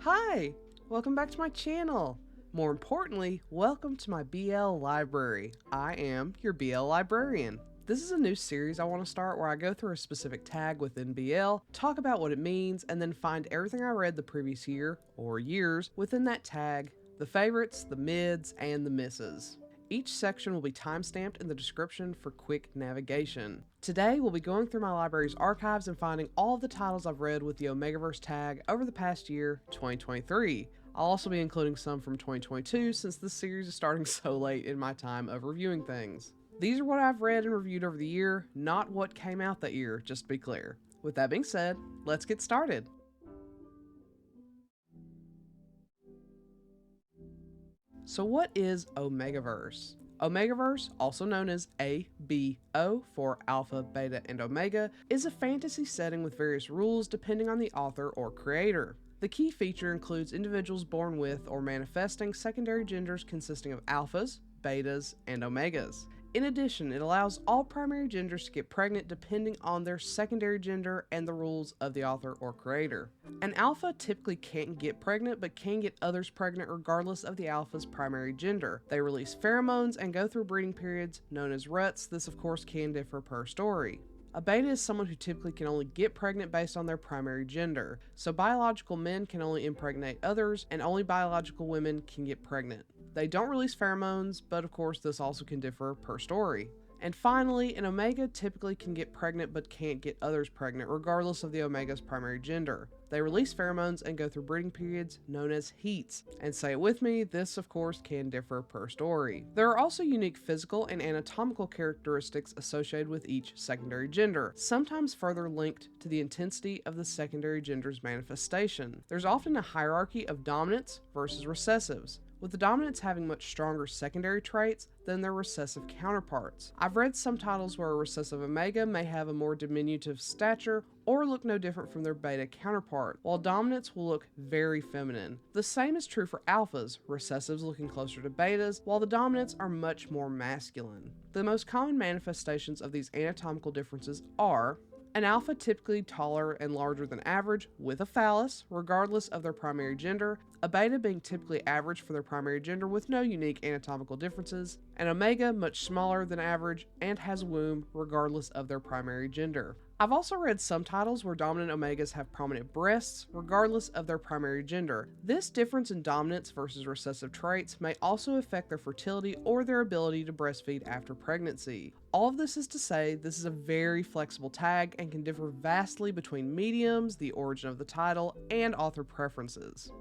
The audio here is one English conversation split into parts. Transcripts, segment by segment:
Hi! Welcome back to my channel. More importantly, welcome to my BL library. I am your BL librarian. This is a new series I want to start where I go through a specific tag within BL, talk about what it means, and then find everything I read the previous year, or years, within that tag, the favorites, the mids, and the misses. Each section will be timestamped in the description for quick navigation. Today, we'll be going through my library's archives and finding all of the titles I've read with the Omegaverse tag over the past year, 2023. I'll also be including some from 2022 since this series is starting so late in my time of reviewing things. These are what I've read and reviewed over the year, not what came out that year, just to be clear. With that being said, let's get started. So what is Omegaverse? Omegaverse, also known as ABO for Alpha, Beta, and Omega, is a fantasy setting with various rules depending on the author or creator. The key feature includes individuals born with or manifesting secondary genders consisting of alphas, betas, and omegas. In addition, it allows all primary genders to get pregnant depending on their secondary gender and the rules of the author or creator. An alpha typically can't get pregnant but can get others pregnant regardless of the alpha's primary gender. They release pheromones and go through breeding periods known as ruts. This of course can differ per story. A beta is someone who typically can only get pregnant based on their primary gender, so biological men can only impregnate others and only biological women can get pregnant. They don't release pheromones, but of course this also can differ per story. And finally, an omega typically can get pregnant but can't get others pregnant regardless of the omega's primary gender. They release pheromones and go through breeding periods known as heats. And say it with me, this of course can differ per story. There are also unique physical and anatomical characteristics associated with each secondary gender, sometimes further linked to the intensity of the secondary gender's manifestation. There's often a hierarchy of dominants versus recessives, with the dominants having much stronger secondary traits than their recessive counterparts. I've read some titles where a recessive omega may have a more diminutive stature or look no different from their beta counterpart, while dominants will look very feminine. The same is true for alphas, recessives looking closer to betas, while the dominants are much more masculine. The most common manifestations of these anatomical differences are an alpha typically taller and larger than average with a phallus, regardless of their primary gender, a beta being typically average for their primary gender with no unique anatomical differences, an omega much smaller than average and has a womb regardless of their primary gender. I've also read some titles where dominant omegas have prominent breasts regardless of their primary gender. This difference in dominance versus recessive traits may also affect their fertility or their ability to breastfeed after pregnancy. All of this is to say this is a very flexible tag and can differ vastly between mediums, the origin of the title, and author preferences.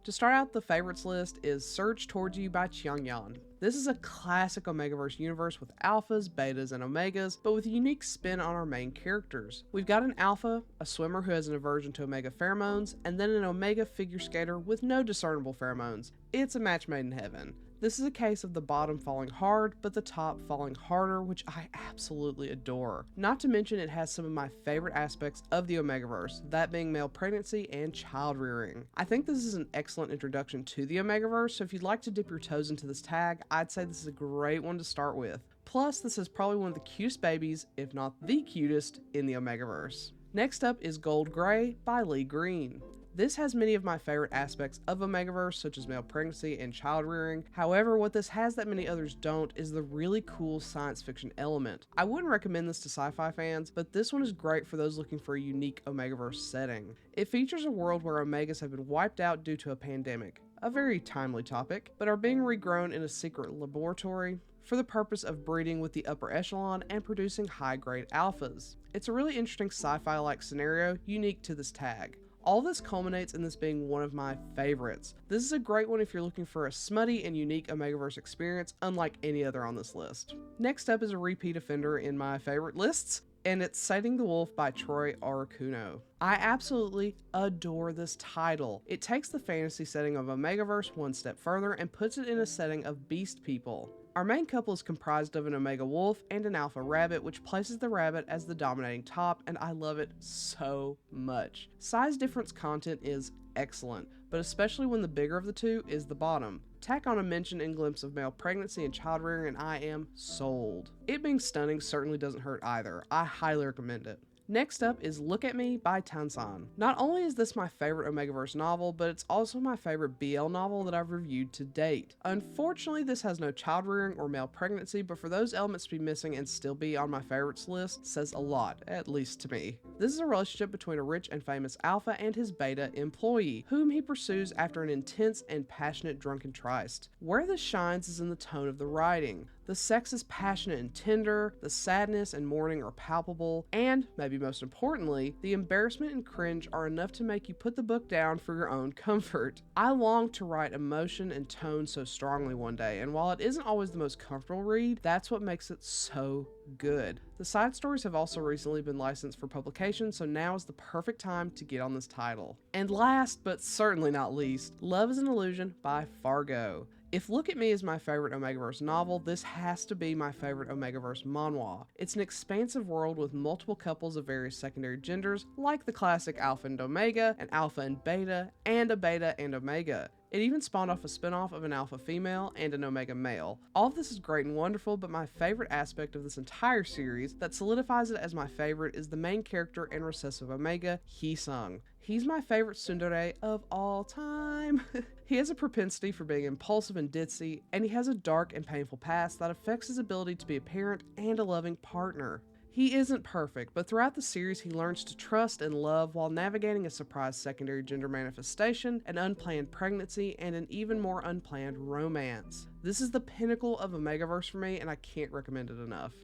To start out the favorites list is Surge Towards You by Chiangyan. This is a classic Omegaverse universe with alphas, betas, and omegas, but with a unique spin on our main characters. We've got an alpha, a swimmer who has an aversion to omega pheromones, and then an omega figure skater with no discernible pheromones. It's a match made in heaven. This is a case of the bottom falling hard, but the top falling harder, which I absolutely adore. Not to mention it has some of my favorite aspects of the Omegaverse, that being male pregnancy and child rearing. I think this is an excellent introduction to the Omegaverse, so if you'd like to dip your toes into this tag, I'd say this is a great one to start with. Plus, this is probably one of the cutest babies, if not the cutest, in the Omegaverse. Next up is Gold Gray by Lee Green. This has many of my favorite aspects of Omegaverse, such as male pregnancy and child rearing. However, what this has that many others don't is the really cool science fiction element. I wouldn't recommend this to sci-fi fans, but this one is great for those looking for a unique Omegaverse setting. It features a world where omegas have been wiped out due to a pandemic, a very timely topic, but are being regrown in a secret laboratory for the purpose of breeding with the upper echelon and producing high-grade alphas. It's a really interesting sci-fi-like scenario unique to this tag. All this culminates in this being one of my favorites. This is a great one if you're looking for a smutty and unique Omegaverse experience unlike any other on this list. Next up is a repeat offender in my favorite lists, and it's Sighting the Wolf by Troy Arakuno. I absolutely adore this title. It takes the fantasy setting of Omegaverse one step further and puts it in a setting of beast people. Our main couple is comprised of an omega wolf and an alpha rabbit, which places the rabbit as the dominating top, and I love it so much. Size difference content is excellent, but especially when the bigger of the two is the bottom. Tack on a mention and glimpse of male pregnancy and child rearing and I am sold. It being stunning certainly doesn't hurt either. I highly recommend it. Next up is Look at Me by Tansan. Not only is this my favorite Omegaverse novel, but it's also my favorite BL novel that I've reviewed to date. Unfortunately, this has no child rearing or male pregnancy, but for those elements to be missing and still be on my favorites list says a lot, at least to me. This is a relationship between a rich and famous alpha and his beta employee, whom he pursues after an intense and passionate drunken tryst. Where this shines is in the tone of the writing. The sex is passionate and tender, the sadness and mourning are palpable, and, maybe most importantly, the embarrassment and cringe are enough to make you put the book down for your own comfort. I long to write emotion and tone so strongly one day, and while it isn't always the most comfortable read, that's what makes it so good. The side stories have also recently been licensed for publication, so now is the perfect time to get on this title. And last, but certainly not least, Love is an Illusion by Fargo. If Look at Me is my favorite Omegaverse novel, this has to be my favorite Omegaverse manhwa. It's an expansive world with multiple couples of various secondary genders, like the classic Alpha and Omega, an Alpha and Beta, and a Beta and Omega. It even spawned off a spinoff of an alpha female and an omega male. All of this is great and wonderful, but my favorite aspect of this entire series that solidifies it as my favorite is the main character and recessive omega, Hee-sung. He's my favorite tsundere of all time. He has a propensity for being impulsive and ditzy, and he has a dark and painful past that affects his ability to be a parent and a loving partner. He isn't perfect, but throughout the series he learns to trust and love while navigating a surprise secondary gender manifestation, an unplanned pregnancy, and an even more unplanned romance. This is the pinnacle of Omegaverse for me, and I can't recommend it enough.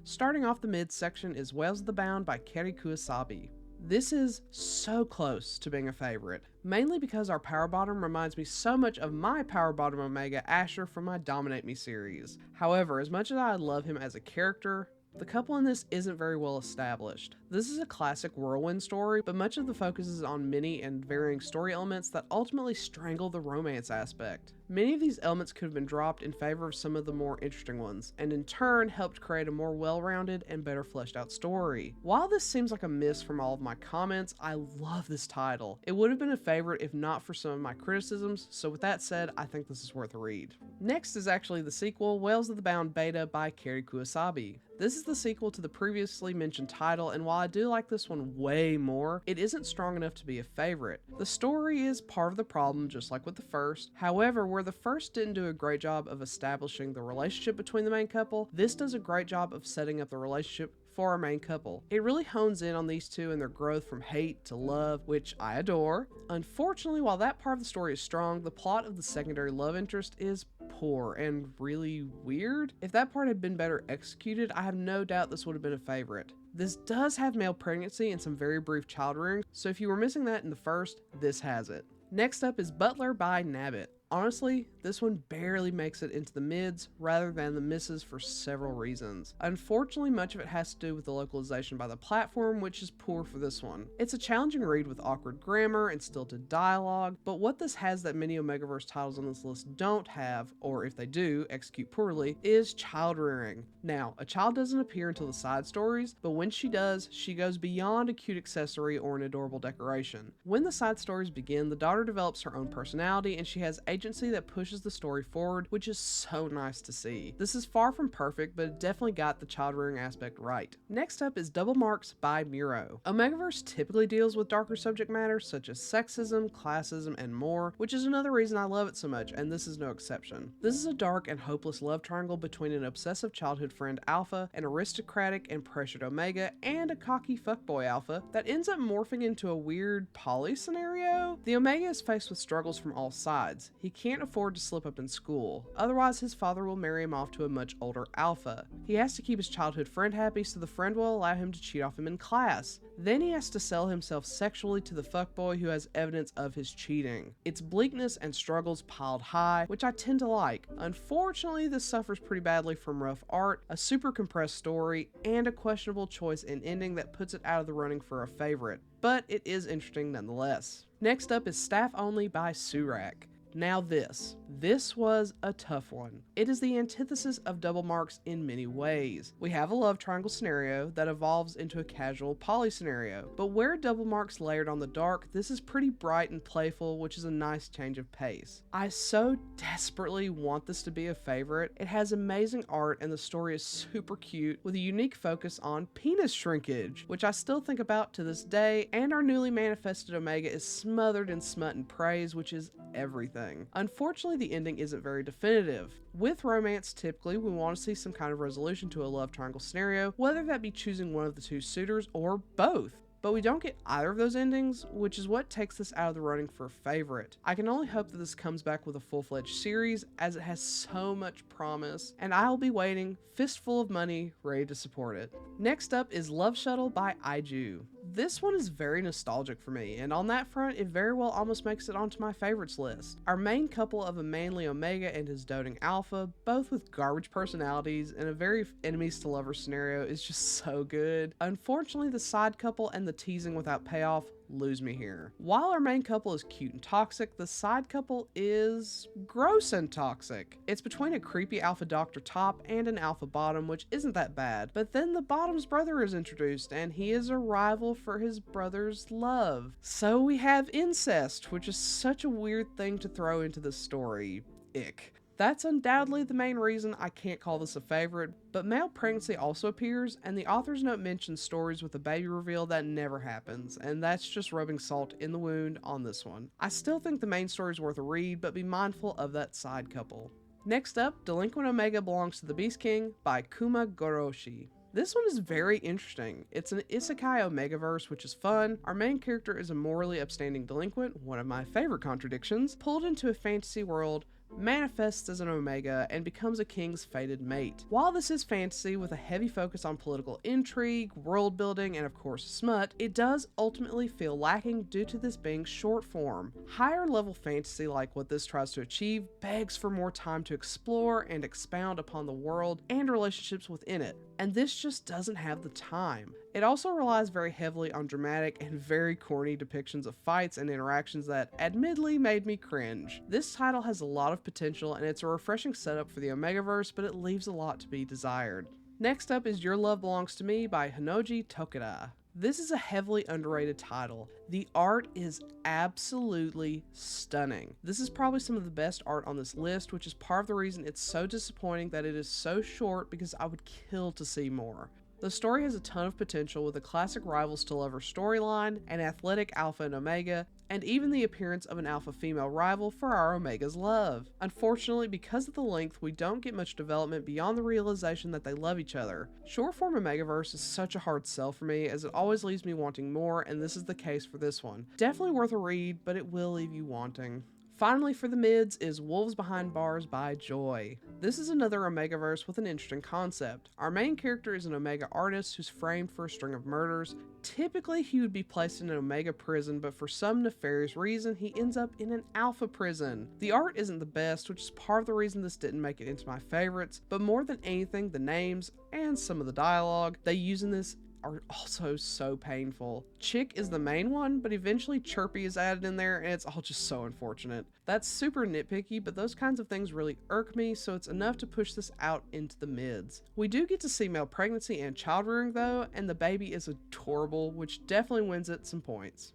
Starting off the midsection is Whales of the Bound by Keri Kuwasabi. This is so close to being a favorite, mainly because our power bottom reminds me so much of my power bottom Omega Asher from my Dominate Me series. However, as much as I love him as a character, the couple in this isn't very well established. This is a classic whirlwind story, but much of the focus is on many and varying story elements that ultimately strangle the romance aspect. Many of these elements could have been dropped in favor of some of the more interesting ones, and in turn helped create a more well-rounded and better fleshed out story. While this seems like a miss from all of my comments, I love this title. It would have been a favorite if not for some of my criticisms, so with that said, I think this is worth a read. Next is actually the sequel, Whales of the Bound Beta by Keri Kuwasabi. This is the sequel to the previously mentioned title, and while I do like this one way more, it isn't strong enough to be a favorite. The story is part of the problem, just like with the first. However, where the first didn't do a great job of establishing the relationship between the main couple, this does a great job of setting up the relationship for our main couple. It really hones in on these two and their growth from hate to love, which I adore. Unfortunately, while that part of the story is strong, the plot of the secondary love interest is poor and really weird. If that part had been better executed, I have no doubt this would have been a favorite. This does have male pregnancy and some very brief child rearing, so if you were missing that in the first, this has it. Next up is Butler by Nabbit. Honestly, this one barely makes it into the mids rather than the misses for several reasons. Unfortunately, much of it has to do with the localization by the platform, which is poor for this one. It's a challenging read with awkward grammar and stilted dialogue, but what this has that many Omegaverse titles on this list don't have, or if they do, execute poorly, is child rearing. Now, a child doesn't appear until the side stories, but when she does, she goes beyond a cute accessory or an adorable decoration. When the side stories begin, the daughter develops her own personality and she has agency that pushes the story forward, which is so nice to see. This is far from perfect, but it definitely got the child rearing aspect right. Next up is Double Marks by Miro. Omegaverse typically deals with darker subject matter such as sexism, classism, and more, which is another reason I love it so much, and this is no exception. This is a dark and hopeless love triangle between an obsessive childhood friend Alpha, an aristocratic and pressured Omega, and a cocky fuckboy Alpha that ends up morphing into a weird poly scenario. The Omega is faced with struggles from all sides. He can't afford to slip up in school, otherwise his father will marry him off to a much older Alpha. He has to keep his childhood friend happy, so the friend will allow him to cheat off him in class. Then he has to sell himself sexually to the fuckboy who has evidence of his cheating. It's bleakness and struggles piled high, which I tend to like. Unfortunately, this suffers pretty badly from rough art, a super compressed story, and a questionable choice in ending that puts it out of the running for a favorite. But it is interesting nonetheless. Next up is Staff Only by Surak. Now this. This was a tough one. It is the antithesis of double marks in many ways. We have a love triangle scenario that evolves into a casual poly scenario, but where double marks layered on the dark, this is pretty bright and playful, which is a nice change of pace. I so desperately want this to be a favorite. It has amazing art and the story is super cute with a unique focus on penis shrinkage, which I still think about to this day, and our newly manifested Omega is smothered in smut and praise, which is everything. Unfortunately, the ending isn't very definitive. With romance, typically we want to see some kind of resolution to a love triangle scenario, whether that be choosing one of the two suitors or both. But we don't get either of those endings, which is what takes this out of the running for a favorite. I can only hope that this comes back with a full-fledged series, as it has so much promise, and I'll be waiting, fistful of money, ready to support it. Next up is Love Shuttle by Aiju. This one is very nostalgic for me, and on that front, it very well almost makes it onto my favorites list. Our main couple of a manly Omega and his doting Alpha, both with garbage personalities and a very enemies to lovers scenario, is just so good. Unfortunately, the side couple and the teasing without payoff lose me here. While our main couple is cute and toxic, the side couple is gross and toxic. It's between a creepy alpha doctor top and an alpha bottom, which isn't that bad, but then the bottom's brother is introduced and he is a rival for his brother's love. So we have incest, which is such a weird thing to throw into the story. Ick. That's undoubtedly the main reason I can't call this a favorite, but male pregnancy also appears, and the author's note mentions stories with a baby reveal that never happens, and that's just rubbing salt in the wound on this one. I still think the main story is worth a read, but be mindful of that side couple. Next up, Delinquent Omega Belongs to the Beast King by Kuma Goroshi. This one is very interesting. It's an isekai Omegaverse, which is fun. Our main character is a morally upstanding delinquent, one of my favorite contradictions, pulled into a fantasy world, manifests as an Omega, and becomes a king's fated mate. While this is fantasy with a heavy focus on political intrigue, world building, and of course smut, it does ultimately feel lacking due to this being short form. Higher level fantasy like what this tries to achieve begs for more time to explore and expound upon the world and relationships within it, and this just doesn't have the time. It also relies very heavily on dramatic and very corny depictions of fights and interactions that admittedly made me cringe. This title has a lot of potential and it's a refreshing setup for the Omegaverse, but it leaves a lot to be desired. Next up is Your Love Belongs to Me by Hinoji Tokeda. This is a heavily underrated title. The art is absolutely stunning. This is probably some of the best art on this list, which is part of the reason it's so disappointing that it is so short, because I would kill to see more. The story has a ton of potential with a classic rivals to lover storyline, an athletic alpha and omega, and even the appearance of an alpha female rival for our Omega's love. Unfortunately, because of the length, we don't get much development beyond the realization that they love each other. Short form Omegaverse is such a hard sell for me, as it always leaves me wanting more, and this is the case for this one. Definitely worth a read, but it will leave you wanting. Finally, for the mids is Wolves Behind Bars by Joy. This is another Omegaverse with an interesting concept. Our main character is an Omega artist who's framed for a string of murders. Typically, he would be placed in an Omega prison, but for some nefarious reason, he ends up in an Alpha prison. The art isn't the best, which is part of the reason this didn't make it into my favorites, but more than anything, the names and some of the dialogue they use in this are also so painful. Chick is the main one, but eventually Chirpy is added in there, and it's all just so unfortunate. That's super nitpicky, but those kinds of things really irk me, so it's enough to push this out into the mids. We do get to see male pregnancy and child rearing though, and the baby is adorable, which definitely wins it some points.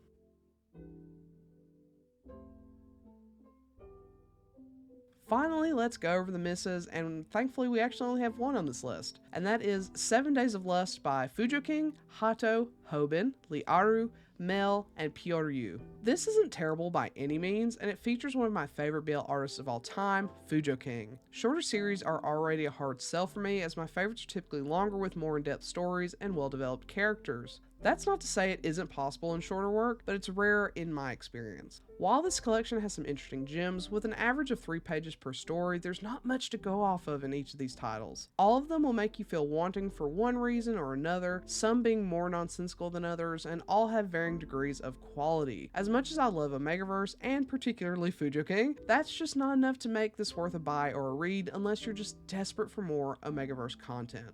Finally, let's go over the misses, and thankfully we actually only have one on this list, and that is 7 Days of Lust by Fujo King, Hato, Hoben, Liaru, Mel, and Pyoryu. This isn't terrible by any means, and it features one of my favorite BL artists of all time, Fujo King. Shorter series are already a hard sell for me, as my favorites are typically longer with more in-depth stories and well-developed characters. That's not to say it isn't possible in shorter work, but it's rare in my experience. While this collection has some interesting gems, with an average of 3 pages per story, there's not much to go off of in each of these titles. All of them will make you feel wanting for one reason or another, some being more nonsensical than others, and all have varying degrees of quality. As much as I love Omegaverse, and particularly Fujo King, that's just not enough to make this worth a buy or a read unless you're just desperate for more Omegaverse content.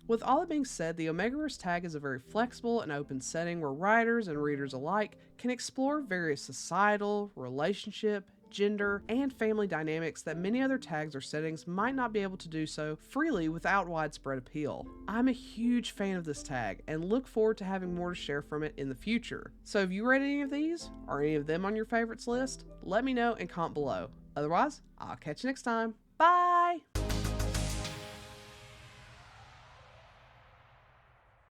With all that being said, the Omegaverse tag is a very flexible and open setting where writers and readers alike can explore various societal, relationship, gender, and family dynamics that many other tags or settings might not be able to do so freely without widespread appeal. I'm a huge fan of this tag and look forward to having more to share from it in the future. So have you read any of these? Are any of them on your favorites list? Let me know and comment below. Otherwise, I'll catch you next time. Bye!